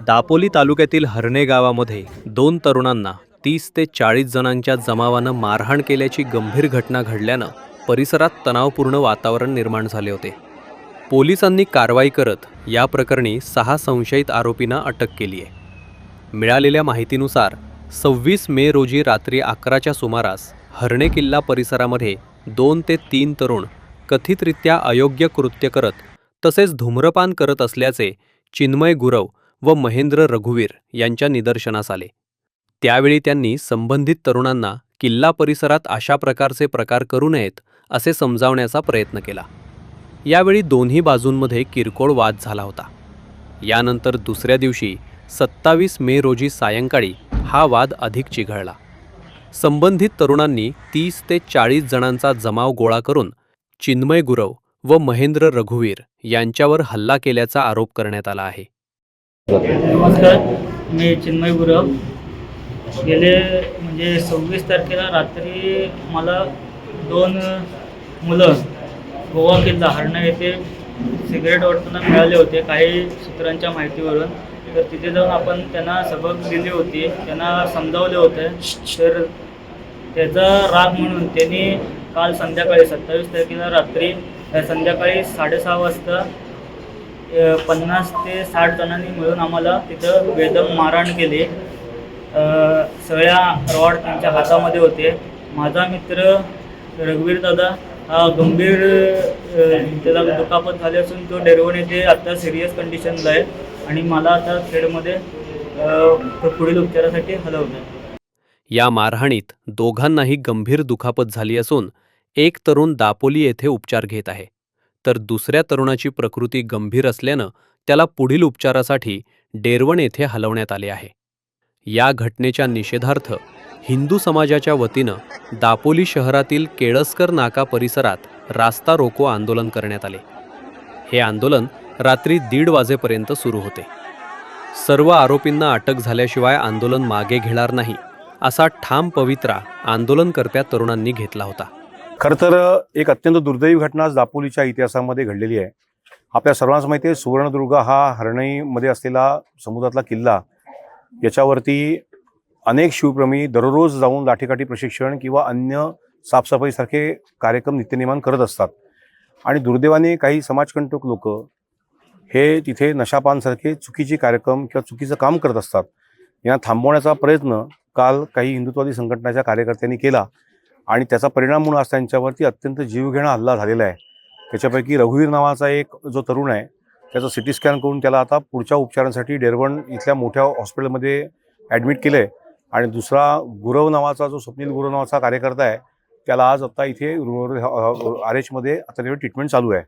दापोली तालुक्यातील हर्णे गावामध्ये दोन तरुणांना 30 ते 40 जणांच्या जमावानं मारहाण केल्याची गंभीर घटना घडल्यानं परिसरात तणावपूर्ण वातावरण निर्माण झाले होते. पोलिसांनी कारवाई करत या प्रकरणी 6 संशयित आरोपींना अटक केली आहे. मिळालेल्या माहितीनुसार 26 मे रोजी रात्री 11च्या सुमारास हर्णे किल्ला परिसरामध्ये 2 ते 3 तरुण कथितरित्या अयोग्य कृत्य करत तसेच धूम्रपान करत असल्याचे चिन्मय गुरव व महेंद्र रघुवीर यांच्या निदर्शनास आले. त्यावेळी त्यांनी संबंधित तरुणांना किल्ला परिसरात अशा प्रकारचे प्रकार करू नयेत असे समजावण्याचा प्रयत्न केला. यावेळी दोन्ही बाजूंमध्ये किरकोळ वाद झाला होता. यानंतर दुसऱ्या दिवशी 27 मे रोजी सायंकाळी हा वाद अधिक चिघळला. संबंधित तरुणांनी 30 ते 40 जणांचा जमाव गोळा करून चिन्मय गुरव व महेंद्र रघुवीर यांच्यावर हल्ला केल्याचा आरोप करण्यात आला आहे. नमस्कार, मी चिन्मय गुरव. गेले 26 तारखेला रात्री मला 2 मुलं गोवा किल्ला हर्णे येथे सिगरेट ओढताना मिळाले होते काही सूत्रांच्या माहितीवरून. तर तिथे जाऊन आपण त्यांना सबक दिली होती, त्यांना समजावले होते. तर त्याचा राग म्हणून त्यांनी काल संध्याकाळी 27 तारखेला रात्री संध्याकाळी 6:30 वाजता 50 ते 60 जणांनी मिळून आम्हाला तिथं बेदम मारहाण केली. सगळ्या रॉड त्यांच्या हातामध्ये होते. माझा मित्र रघुवीर दादा हा गंभीर त्याला दुखापत झाली असून तो डेरवण येथे आता सिरियस कंडिशनला आहे आणि मला आता खेडमध्ये पुढील उपचारासाठी हलवलं आहे. या मारहाणीत दोघांनाही गंभीर दुखापत झाली असून एक तरुण दापोली येथे उपचार घेत आहे, तर दुसऱ्या तरुणाची प्रकृती गंभीर असल्यानं त्याला पुढील उपचारासाठी डेरवण येथे हलवण्यात आले आहे. या घटनेच्या निषेधार्थ हिंदू समाजाच्या वतीनं दापोली शहरातील केळसकर नाका परिसरात रास्ता रोको आंदोलन करण्यात आले. हे आंदोलन रात्री 1:30 वाजेपर्यंत सुरू होते. सर्व आरोपींना अटक झाल्याशिवाय आंदोलन मागे घेणार नाही असा ठाम पवित्रा आंदोलनकर्त्या तरुणांनी घेतला होता. खरं तर एक अत्यंत दुर्दैवी घटना दापोलीच्या इतिहासामध्ये घडलेली आहे. आपल्या सर्वांस माहिती आहे, सुवर्णदुर्ग हा हर्णेमध्ये असलेला समुद्रातला किल्ला, याच्यावरती अनेक शिवप्रेमी दररोज जाऊन लाठीकाठी प्रशिक्षण किंवा अन्य साफसफाईसारखे कार्यक्रम नित्यनेमान करत असतात. आणि दुर्दैवाने काही समाजकंटक लोक हे तिथे नशापानसारखे चुकीचे कार्यक्रम किंवा चुकीचं काम करत असतात. यांना थांबवण्याचा प्रयत्न काल काही हिंदुत्ववादी संघटनाच्या कार्यकर्त्यांनी केला आणि त्याचा परिणाम म्हणून आज त्यांच्यावरती अत्यंत जीवघेणा हल्ला झालेला आहे. त्याच्यापैकी रघुवीर नावाचा एक जो तरुण आहे, त्याचा सिटी स्कॅन करून त्याला आता पुढच्या उपचारांसाठी डेरवण इथल्या मोठ्या हॉस्पिटलमध्ये ॲडमिट केलं आहे. आणि दुसरा गुरव नावाचा जो स्वप्नील गुरव नावाचा कार्यकर्ता आहे, त्याला आज आता इथे RH मध्ये आता त्याची ट्रीटमेंट चालू आहे.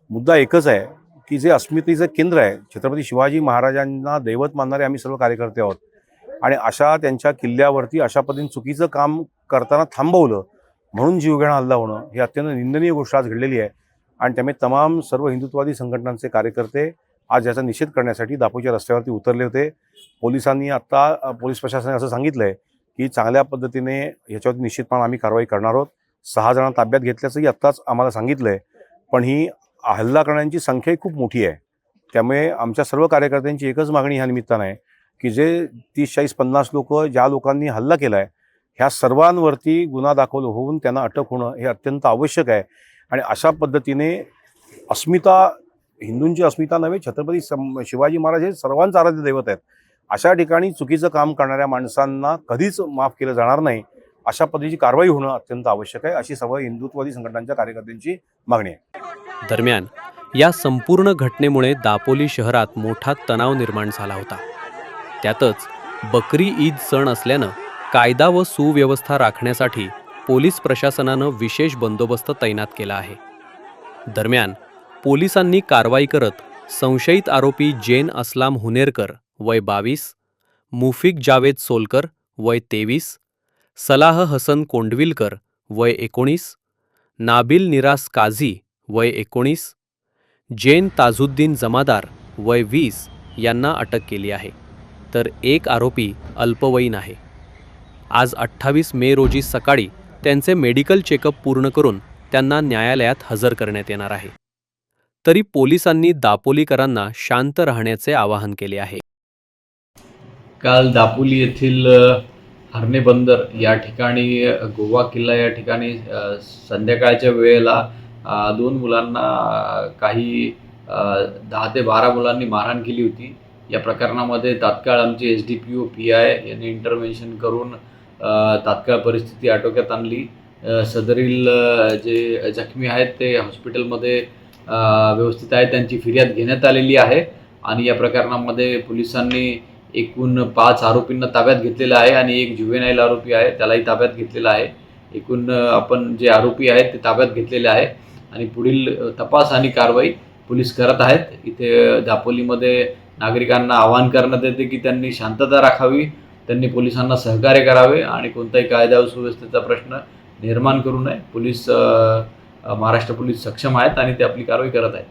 मुद्दा एकच आहे की जे अस्मितेचं केंद्र आहे, छत्रपती शिवाजी महाराजांना दैवत मानणारे आम्ही सर्व कार्यकर्ते आहोत आणि अशा त्यांच्या किल्ल्यावरती अशा पद्धतीने चुकीचं काम करताना थांबवलं म्हणून जीवघेणा हल्ला होणं ही अत्यंत निंदनीय गोष्ट आज घडलेली आहे. आणि त्यामुळे तमाम सर्व हिंदुत्ववादी संघटनांचे कार्यकर्ते आज याचा निषेध करण्यासाठी दापोलीच्या रस्त्यावरती उतरले होते. पोलिसांनी आत्ता पोलीस प्रशासनाने असं सांगितलं आहे की चांगल्या पद्धतीने ह्याच्यावरती निश्चितपणे आम्ही कारवाई करणार आहोत. 6 जणांना ताब्यात घेतल्याचंही आत्ताच आम्हाला सांगितलं आहे. पण ही हल्ला करण्याची संख्याही खूप मोठी आहे. त्यामुळे आमच्या सर्व कार्यकर्त्यांची एकच मागणी ह्या निमित्तानं आहे की जे 30, 40, 50 लोक ज्या लोकांनी हल्ला केला आहे, ह्या सर्वांवरती गुन्हा दाखल होऊन त्यांना अटक होणं हे अत्यंत आवश्यक आहे. आणि अशा पद्धतीने अस्मिता, हिंदूंची अस्मिता नव्हे, छत्रपती शिवाजी महाराज हे सर्वांचं आराध्य दैवत आहेत. अशा ठिकाणी चुकीचं काम करणाऱ्या माणसांना कधीच माफ केलं जाणार नाही. अशा पद्धतीची कारवाई होणं अत्यंत आवश्यक आहे, अशी सर्व हिंदुत्ववादी संघटनांच्या कार्यकर्त्यांची मागणी आहे. दरम्यान या संपूर्ण घटनेमुळे दापोली शहरात मोठा तणाव निर्माण झाला होता. त्यातच बकरी ईद सण असल्यानं कायदा व सुव्यवस्था राखण्यासाठी पोलीस प्रशासनानं विशेष बंदोबस्त तैनात केला आहे. दरम्यान पोलिसांनी कारवाई करत संशयित आरोपी जैन असलाम हुनेरकर वय 22, मुफिक जावेद सोलकर वय 23, सलाह हसन कोंडविलकर वय 19, नाबिल निरास काझी वय 19, जैन ताजुद्दीन जमादार वय 20 यांना अटक केली आहे, तर एक आरोपी अल्पवयीन आहे. आज 28 मे रोजी सकाळी त्यांचे मेडिकल चेकअप पूर्ण करून त्यांना न्यायालयात हजर करण्यात येणार आहे. तरी पोलिसांनी दापोलीकरांना शांत राहण्याचे आवाहन केले आहे. काल दापोली येथील हर्णे बंदर या ठिकाणी गोवा किल्ला या ठिकाणी संध्याकाळच्या वेळेला दोन मुलांना काही 10 ते 12 मुलांनी मारहाण केली होती. या प्रकरणामध्ये तात्काळ आमचे SDPO PI यांनी इंटरव्हेन्शन करून तात्काळ परिस्थिती आटोक्यात आणली. सदरील जे जखमी आहेत ते हॉस्पिटलमध्ये व्यवस्थित आहेत. त्यांची फिर्याद घेण्यात आलेली आहे आणि या प्रकरणामध्ये पोलिसांनी एकूण 5 आरोपींना ताब्यात घेतलेलं आहे आणि एक जुवेनाईल आरोपी आहे त्यालाही ताब्यात घेतलेला आहे. एकूण आपण जे आरोपी आहेत ते ताब्यात घेतलेले आहे आणि पुढील तपास आणि कारवाई पोलीस करत आहेत. इथे दापोलीमध्ये नागरिकांना आवाहन करण्यात येते की त्यांनी शांतता राखावी, त्यांनी पोलिसांना सहकार्य करावे आणि कोणताही कायदा व सुव्यवस्थेचा प्रश्न निर्माण करू नये. महाराष्ट्र पोलीस सक्षम आहेत आणि ते आपली कारवाई करत आहेत.